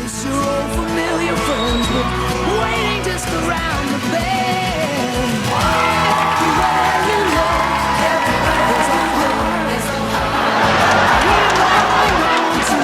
miss your old familiar friends, but waiting just around the bend. Everywhere you look, there's a heart, there's a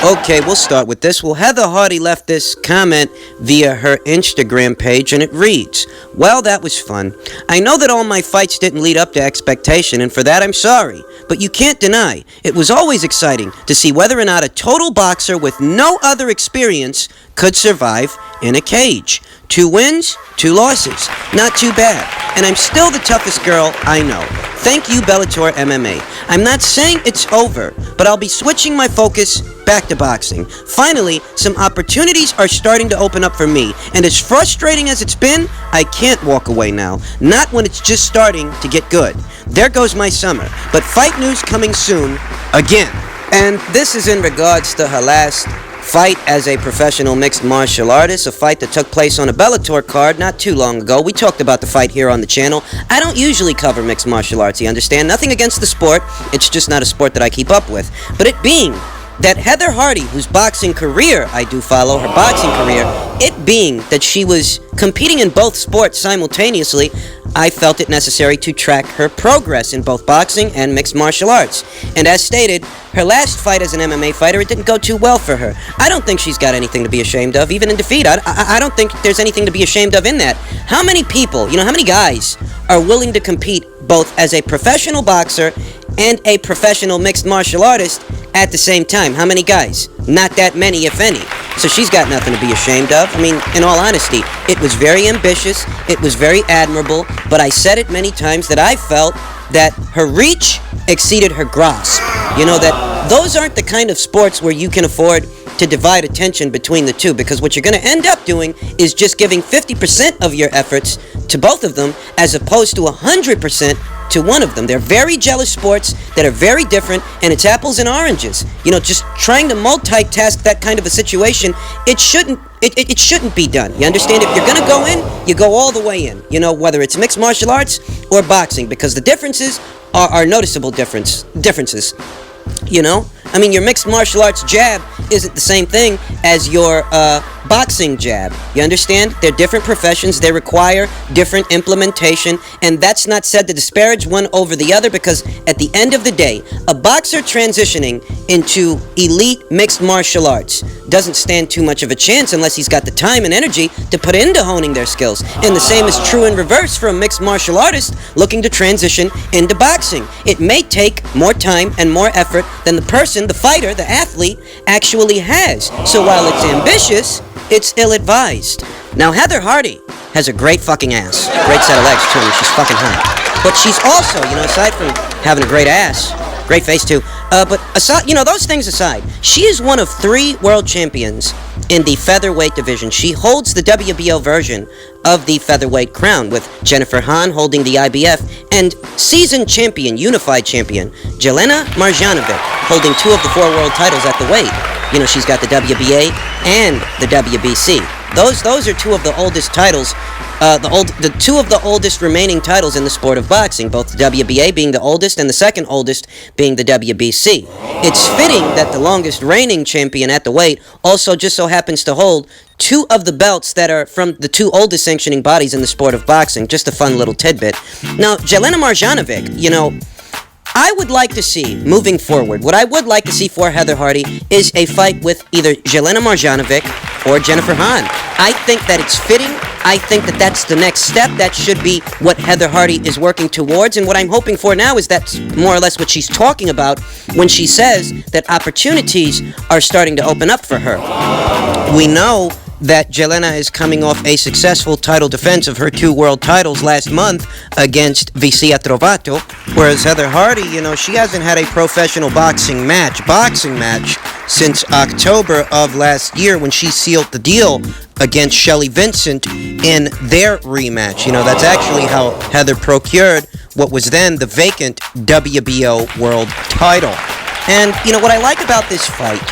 heart. Okay, we'll start with this. Well, Heather Hardy left this comment via her Instagram page, and it reads, "Well, that was fun. I know that all my fights didn't lead up to expectation, and for that I'm sorry. But you can't deny, it was always exciting to see whether or not a total boxer with no other experience could survive in a cage. 2 wins, 2 losses. Not too bad. And I'm still the toughest girl I know. Thank you, Bellator MMA. I'm not saying it's over, but I'll be switching my focus back to boxing. Finally, some opportunities are starting to open up for me, and as frustrating as it's been, I can't walk away now. Not when it's just starting to get good. There goes my summer, but fight news coming soon, again." And this is in regards to her last fight as a professional mixed martial artist, a fight that took place on a Bellator card not too long ago. We talked about the fight here on the channel. I don't usually cover mixed martial arts, you understand? Nothing against the sport, it's just not a sport that I keep up with. But it being that Heather Hardy, whose boxing career I do follow, her boxing career, it being that she was competing in both sports simultaneously, I felt it necessary to track her progress in both boxing and mixed martial arts. And as stated, her last fight as an MMA fighter, it didn't go too well for her. I don't think she's got anything to be ashamed of, even in defeat. I don't think there's anything to be ashamed of in that. How many people, how many guys are willing to compete both as a professional boxer and a professional mixed martial artist at the same time? How many guys? Not that many, if any. So she's got nothing to be ashamed of. I mean, in all honesty, it was very ambitious, it was very admirable, but I said it many times that I felt that her reach exceeded her grasp. That those aren't the kind of sports where you can afford to divide attention between the two, because what you're going to end up doing is just giving 50% of your efforts to both of them as opposed to 100% to one of them. They're very jealous sports that are very different, and it's apples and oranges. Just trying to multitask that kind of a situation, it shouldn't be done. You understand? If you're going to go in, you go all the way in. Whether it's mixed martial arts or boxing, because the differences are noticeable differences. I mean, your mixed martial arts jab isn't the same thing as your boxing jab. You understand? They're different professions. They require different implementation. And that's not said to disparage one over the other, because at the end of the day, a boxer transitioning into elite mixed martial arts doesn't stand too much of a chance unless he's got the time and energy to put into honing their skills. And the same is true in reverse for a mixed martial artist looking to transition into boxing. It may take more time and more effort than the person, the fighter, the athlete, actually has. So while it's ambitious, it's ill-advised. Now, Heather Hardy has a great fucking ass. Great set of legs, too. I mean, she's fucking hot. But she's also, aside from having a great ass, great face, too. But aside, those things aside, she is one of 3 world champions in the featherweight division. She holds the WBO version of the featherweight crown, with Jennifer Hahn holding the IBF, and seasoned champion, unified champion, Jelena Marjanovic, holding 2 of the 4 world titles at the weight. She's got the WBA and the WBC. Those are 2 of the oldest titles, the 2 of the oldest remaining titles in the sport of boxing, both the WBA being the oldest and the second oldest being the WBC. It's fitting that the longest reigning champion at the weight also just so happens to hold 2 of the belts that are from the 2 oldest sanctioning bodies in the sport of boxing. Just a fun little tidbit. Now, Jelena Marjanovic, I would like to see, moving forward, what I would like to see for Heather Hardy is a fight with either Jelena Marjanovic or Jennifer Hahn. I think that it's fitting. I think that that's the next step. That should be what Heather Hardy is working towards. And what I'm hoping for now is that's more or less what she's talking about when she says that opportunities are starting to open up for her. We know that Jelena is coming off a successful title defense of her 2 world titles last month against Vicia Trovato, whereas Heather Hardy, she hasn't had a professional boxing match since October of last year, when she sealed the deal against Shelly Vincent in their rematch. That's actually how Heather procured what was then the vacant WBO world title. And, what I like about this fight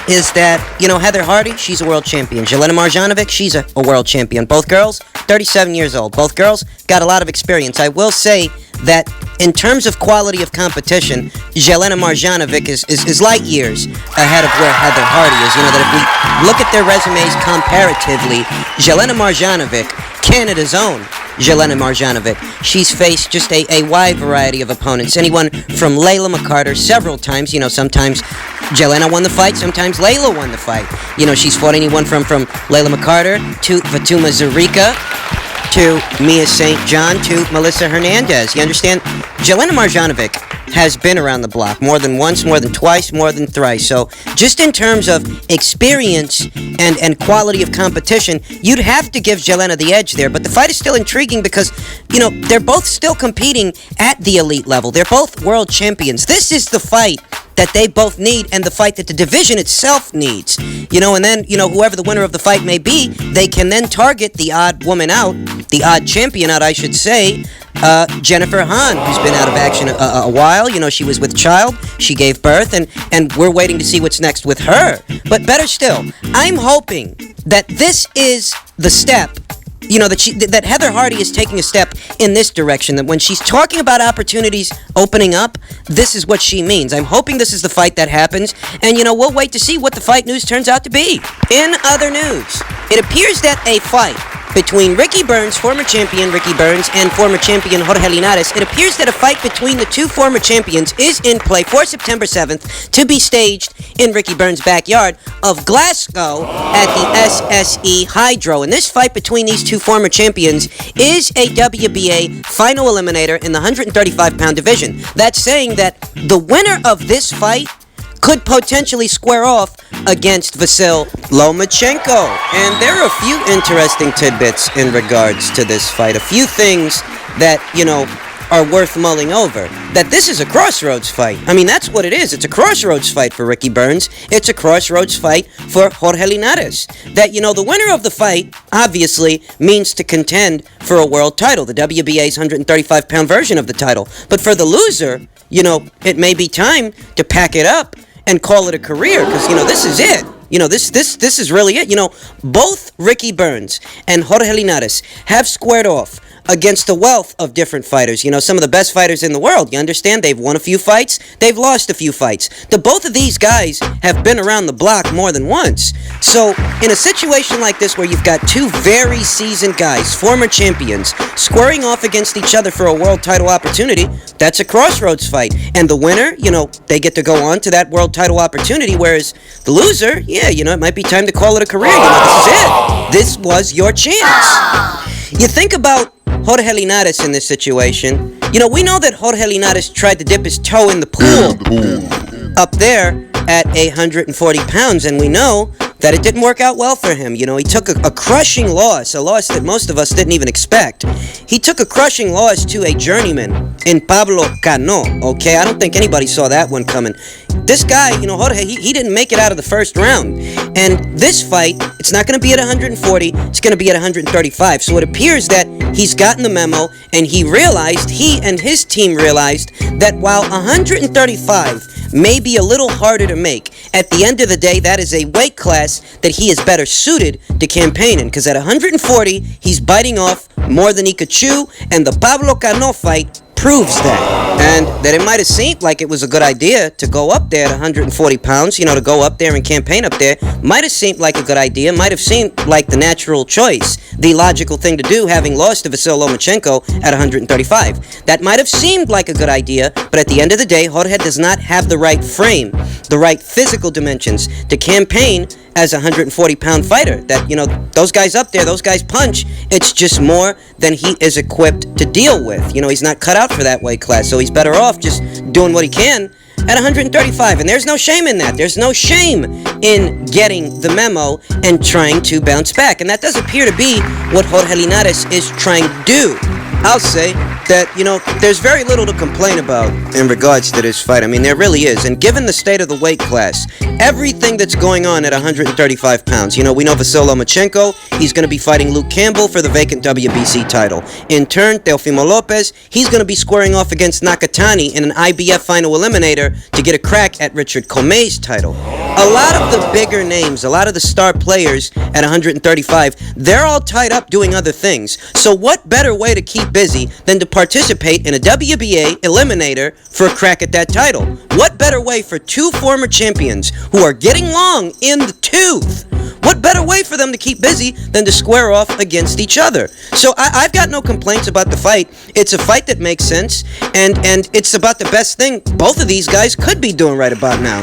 is that, Heather Hardy, she's a world champion. Jelena Marjanovic, she's a world champion. Both girls, 37 years old. Both girls got a lot of experience. I will say that in terms of quality of competition, Jelena Marjanovic is light years ahead of where Heather Hardy is. You know, that if we look at their resumes comparatively, Jelena Marjanovic, Canada's own Jelena Marjanovic, she's faced just a wide variety of opponents. Anyone from Layla McCarter several times. You know, sometimes Jelena won the fight, sometimes Layla won the fight. You know, she's fought anyone from Layla McCarter to Fatuma Zarika to Mia St. John to Melissa Hernandez. You understand? Jelena Marjanovic has been around the block more than once, more than twice, more than thrice. So just in terms of experience and quality of competition, you'd have to give Jelena the edge there. But the fight is still intriguing because, you know, they're both still competing at the elite level. They're both world champions. This is the fight that they both need and the fight that the division itself needs. You know, and then, you know, whoever the winner of the fight may be, they can then target the odd woman out, the odd champion out, I should say, Jennifer Hahn, who's been out of action a while. You know, she was with child, she gave birth, and we're waiting to see what's next with her. But better still, I'm hoping that this is the step, you know, that Heather Hardy is taking a step in this direction, that when she's talking about opportunities opening up, this is what she means. I'm hoping this is the fight that happens, and, you know, we'll wait to see what the fight news turns out to be. In other news, it appears that a fight between Ricky Burns, former champion Ricky Burns, and former champion Jorge Linares, it appears that a fight between the two former champions is in play for September 7th to be staged in Ricky Burns' backyard of Glasgow at the SSE Hydro. And this fight between these two former champions is a WBA final eliminator in the 135-pound division. That's saying that the winner of this fight could potentially square off against Vasyl Lomachenko. And there are a few interesting tidbits in regards to this fight. A few things that, you know, are worth mulling over. That this is a crossroads fight. I mean, that's what it is. It's a crossroads fight for Ricky Burns. It's a crossroads fight for Jorge Linares. That, you know, the winner of the fight, obviously, means to contend for a world title, the WBA's 135-pound version of the title. But for the loser, you know, it may be time to pack it up and call it a career, because, you know, this is it. You know, this is really it. You know, both Ricky Burns and Jorge Linares have squared off against a wealth of different fighters. You know, some of the best fighters in the world. You understand? They've won a few fights. They've lost a few fights. Both of these guys have been around the block more than once. So, in a situation like this where you've got two very seasoned guys, former champions, squaring off against each other for a world title opportunity, that's a crossroads fight. And the winner, you know, they get to go on to that world title opportunity, whereas the loser, yeah, you know, it might be time to call it a career. You know, this is it. This was your chance. You think about Jorge Linares in this situation. You know, we know that Jorge Linares tried to dip his toe in the pool up there at 140 pounds, and we know that it didn't work out well for him. You know, he took a crushing loss, a loss that most of us didn't even expect. He took a crushing loss to a journeyman in Pablo Cano, okay? I don't think anybody saw that one coming. This guy, you know, Jorge, he didn't make it out of the first round. And this fight, it's not going to be at 140, it's going to be at 135. So it appears that he's gotten the memo, and he and his team realized that while 135 may be a little harder to make, at the end of the day, that is a weight class that he is better suited to campaign in, because at 140, he's biting off more than he could chew, and the Pablo Cano fight proves that. And that it might have seemed like it was a good idea to go up there at 140 pounds, you know, to go up there and campaign up there, might have seemed like a good idea, might have seemed like the natural choice, the logical thing to do, having lost to Vasyl Lomachenko at 135. That might have seemed like a good idea, but at the end of the day, Jorge does not have the right frame, the right physical dimensions to campaign as a 140-pound fighter. That, you know, those guys up there, those guys punch. It's just more than he is equipped to deal with. You know, he's not cut out for that weight class, so he's better off just doing what he can at 135. And there's no shame in that. There's no shame in getting the memo and trying to bounce back. And that does appear to be what Jorge Linares is trying to do. I'll say that, you know, there's very little to complain about in regards to this fight. I mean, there really is. And given the state of the weight class, everything that's going on at 135 pounds. You know, we know Vasyl Lomachenko, he's going to be fighting Luke Campbell for the vacant WBC title. In turn, Teofimo Lopez, he's going to be squaring off against Nakatani in an IBF final eliminator to get a crack at Richard Commey's title. A lot of the bigger names, a lot of the star players at 135, they're all tied up doing other things. So what better way to keep busy than to participate in a WBA eliminator for a crack at that title? What better way for two former champions who are getting long in the tooth? What better way for them to keep busy than to square off against each other? So I've got no complaints about the fight. It's a fight that makes sense, and it's about the best thing both of these guys could be doing right about now.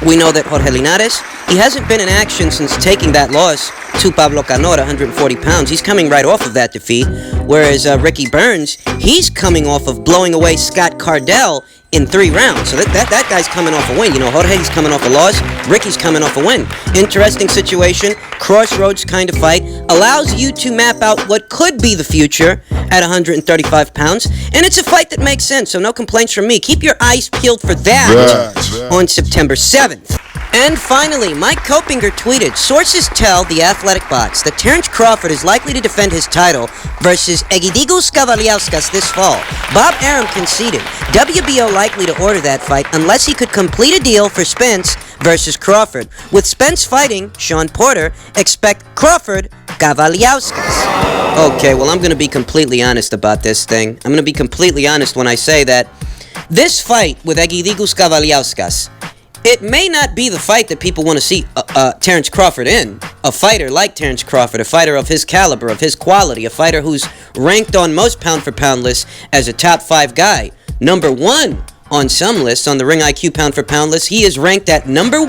We know that Jorge Linares, he hasn't been in action since taking that loss to Pablo Cano at 140 pounds. He's coming right off of that defeat, whereas Ricky Burns, he's coming off of blowing away Scott Cardell in 3 rounds. So that guy's coming off a win. You know, Jorge's coming off a loss. Ricky's coming off a win. Interesting situation. Crossroads kind of fight. Allows you to map out what could be the future at 135 pounds. And it's a fight that makes sense, so no complaints from me. Keep your eyes peeled for that on September 7th. And finally, Mike Kopinger tweeted, sources tell The Athletic Box that Terence Crawford is likely to defend his title versus Egidijus Kavaliauskas this fall. Bob Arum conceded WBO likely to order that fight unless he could complete a deal for Spence versus Crawford. With Spence fighting Sean Porter, expect Crawford Kavaliauskas. Okay, well, I'm going to be completely honest about this thing. I'm going to be completely honest when I say that this fight with Egidijus Kavaliauskas, it may not be the fight that people want to see Terence Crawford in. A fighter like Terence Crawford, a fighter of his caliber, of his quality, a fighter who's ranked on most pound-for-pound lists as a top 5 guy. Number 1 on some lists, on the Ring IQ pound-for-pound list, he is ranked at number 1,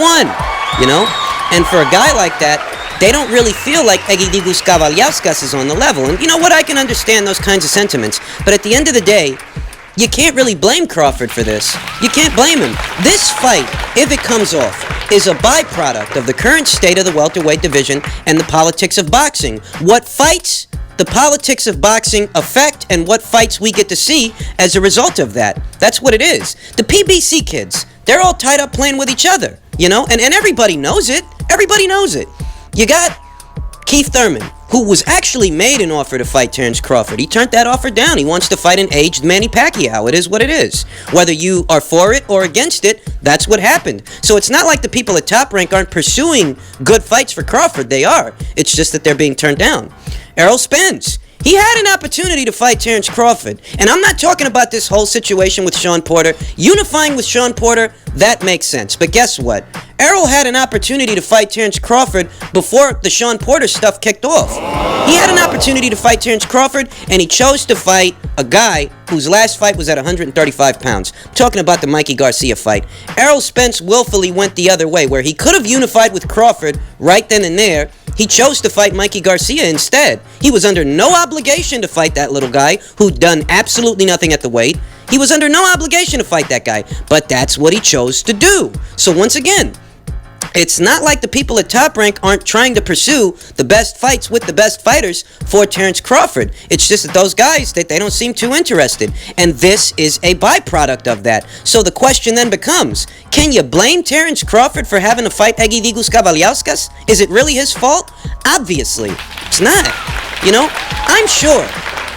you know? And for a guy like that, they don't really feel like Egidijus Kavaliauskas is on the level. And you know what? I can understand those kinds of sentiments. But at the end of the day, you can't really blame Crawford for this. You can't blame him. This fight, if it comes off, is a byproduct of the current state of the welterweight division and the politics of boxing. What fights the politics of boxing affect and what fights we get to see as a result of that. That's what it is. The PBC kids, they're all tied up playing with each other, you know? And everybody knows it. Everybody knows it. You got Keith Thurman, who was actually made an offer to fight Terence Crawford. He turned that offer down. He wants to fight an aged Manny Pacquiao. It is what it is. Whether you are for it or against it, that's what happened. So it's not like the people at Top Rank aren't pursuing good fights for Crawford. They are. It's just that they're being turned down. Errol Spence, he had an opportunity to fight Terence Crawford. And I'm not talking about this whole situation with Sean Porter. Unifying with Sean Porter, that makes sense. But guess what? Errol had an opportunity to fight Terence Crawford before the Sean Porter stuff kicked off. He had an opportunity to fight Terence Crawford, and he chose to fight a guy whose last fight was at 135 pounds. I'm talking about the Mikey Garcia fight. Errol Spence willfully went the other way, where he could have unified with Crawford right then and there. He chose to fight Mikey Garcia instead. He was under no obligation to fight that little guy who'd done absolutely nothing at the weight. He was under no obligation to fight that guy, but that's what he chose to do. So once again, it's not like the people at Top Rank aren't trying to pursue the best fights with the best fighters for Terence Crawford. It's just that those guys, they don't seem too interested. And this is a byproduct of that. So the question then becomes, can you blame Terence Crawford for having to fight Egidijus Kavaliauskas? Is it really his fault? Obviously, it's not. You know, I'm sure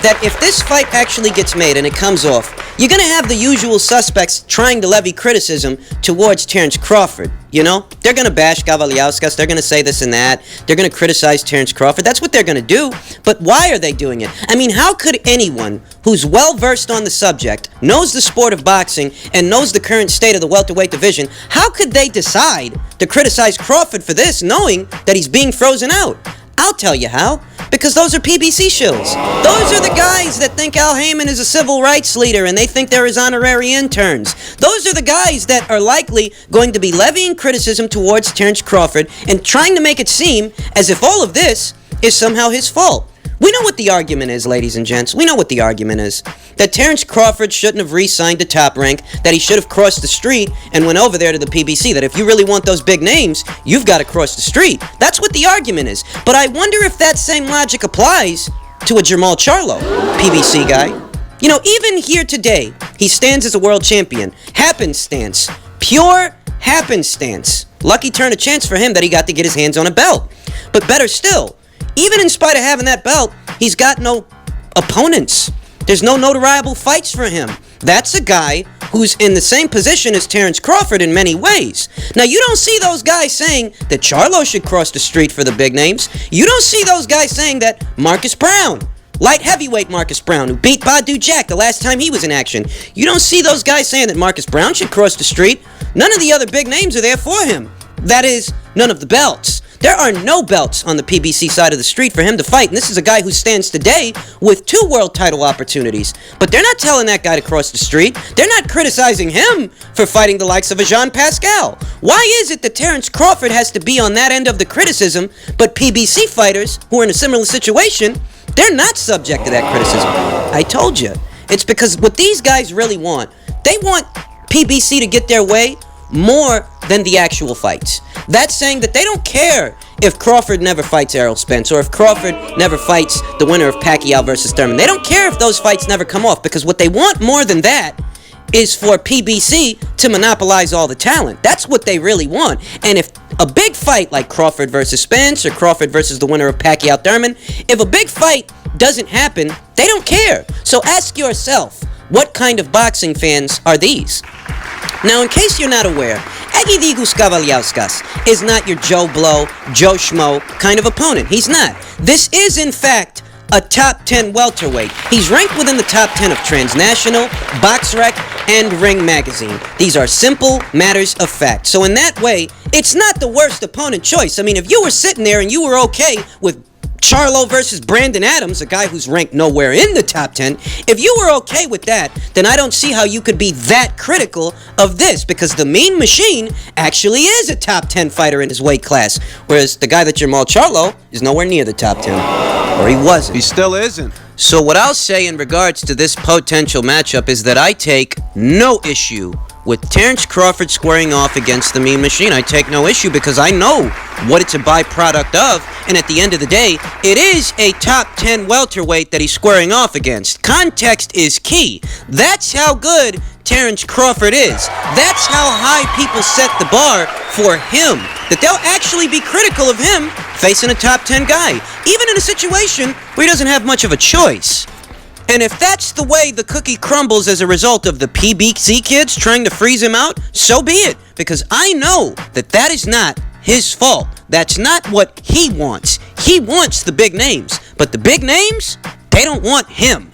that if this fight actually gets made and it comes off, you're going to have the usual suspects trying to levy criticism towards Terence Crawford, you know? They're going to bash Kavaliauskas, they're going to say this and that, they're going to criticize Terence Crawford. That's what they're going to do, but why are they doing it? I mean, how could anyone who's well-versed on the subject, knows the sport of boxing, and knows the current state of the welterweight division, how could they decide to criticize Crawford for this, knowing that he's being frozen out? I'll tell you how. Because those are PBC shills. Those are the guys that think Al Heyman is a civil rights leader and they think they're his honorary interns. Those are the guys that are likely going to be levying criticism towards Terence Crawford and trying to make it seem as if all of this is somehow his fault. We know what the argument is, ladies and gents. We know what the argument is. That Terence Crawford shouldn't have re-signed to Top Rank, that he should have crossed the street and went over there to the PBC, that if you really want those big names, you've got to cross the street. That's what the argument is. But I wonder if that same logic applies to a Jamal Charlo, PBC guy. You know, even here today, he stands as a world champion. Happenstance. Pure happenstance. Lucky turn of chance for him that he got to get his hands on a belt. But better still, even in spite of having that belt, he's got no opponents. There's no notoriable fights for him. That's a guy who's in the same position as Terrence Crawford in many ways. Now, you don't see those guys saying that Charlo should cross the street for the big names. You don't see those guys saying that Marcus Brown, light heavyweight Marcus Brown, who beat Badu Jack the last time he was in action. You don't see those guys saying that Marcus Brown should cross the street. None of the other big names are there for him. That is, none of the belts. There are no belts on the PBC side of the street for him to fight, and this is a guy who stands today with 2 world title opportunities. But they're not telling that guy to cross the street. They're not criticizing him for fighting the likes of a Jean Pascal. Why is it that Terrence Crawford has to be on that end of the criticism, but PBC fighters who are in a similar situation, they're not subject to that criticism? I told you. It's because what these guys really want, they want PBC to get their way more than the actual fights. That's saying that they don't care if Crawford never fights Errol Spence or if Crawford never fights the winner of Pacquiao versus Thurman. They don't care if those fights never come off, because what they want more than that is for PBC to monopolize all the talent. That's what they really want. And if a big fight like Crawford versus Spence or Crawford versus the winner of Pacquiao Thurman, if a big fight doesn't happen, they don't care. So ask yourself, what kind of boxing fans are these? Now, in case you're not aware, Kavaliauskas is not your Joe Blow, Joe Schmo kind of opponent. He's not. This is, in fact, a top 10 welterweight. He's ranked within the top 10 of Transnational, BoxRec, and Ring Magazine. These are simple matters of fact. So in that way, it's not the worst opponent choice. I mean, if you were sitting there and you were okay with Charlo versus Brandon Adams, a guy who's ranked nowhere in the top 10, if you were okay with that, then I don't see how you could be that critical of this, because the Mean Machine actually is a top 10 fighter in his weight class, whereas the guy that Jamal Charlo is nowhere near the top 10, or he wasn't. He still isn't. So what I'll say in regards to this potential matchup is that I take no issue with Terrence Crawford squaring off against the Mean Machine. I take no issue because I know what it's a byproduct of, and at the end of the day, it is a top 10 welterweight that he's squaring off against. Context is key. That's how good Terrence Crawford is. That's how high people set the bar for him, that they'll actually be critical of him facing a top 10 guy, even in a situation where he doesn't have much of a choice. And if that's the way the cookie crumbles as a result of the PBC kids trying to freeze him out, so be it. Because I know that that is not his fault. That's not what he wants. He wants the big names. But the big names, they don't want him.